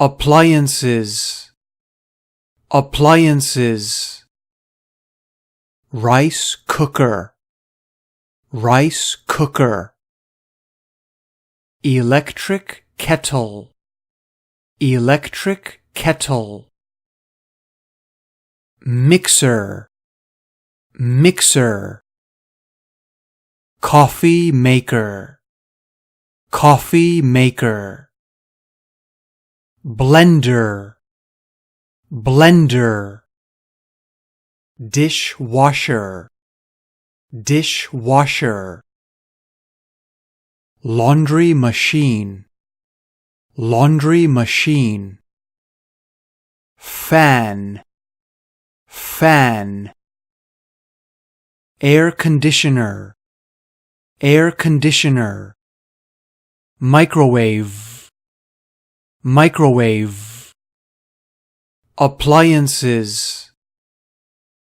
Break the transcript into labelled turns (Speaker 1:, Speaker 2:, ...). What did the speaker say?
Speaker 1: appliances, appliances. Rice cooker, rice cooker. Electric kettle, electric kettle. Mixer, mixer. Coffee maker, coffee maker. Blender, blender. Dishwasher, dishwasher. Laundry machine, laundry machine. Fan, fan. Air conditioner, air conditioner. Microwave, microwave. Appliances,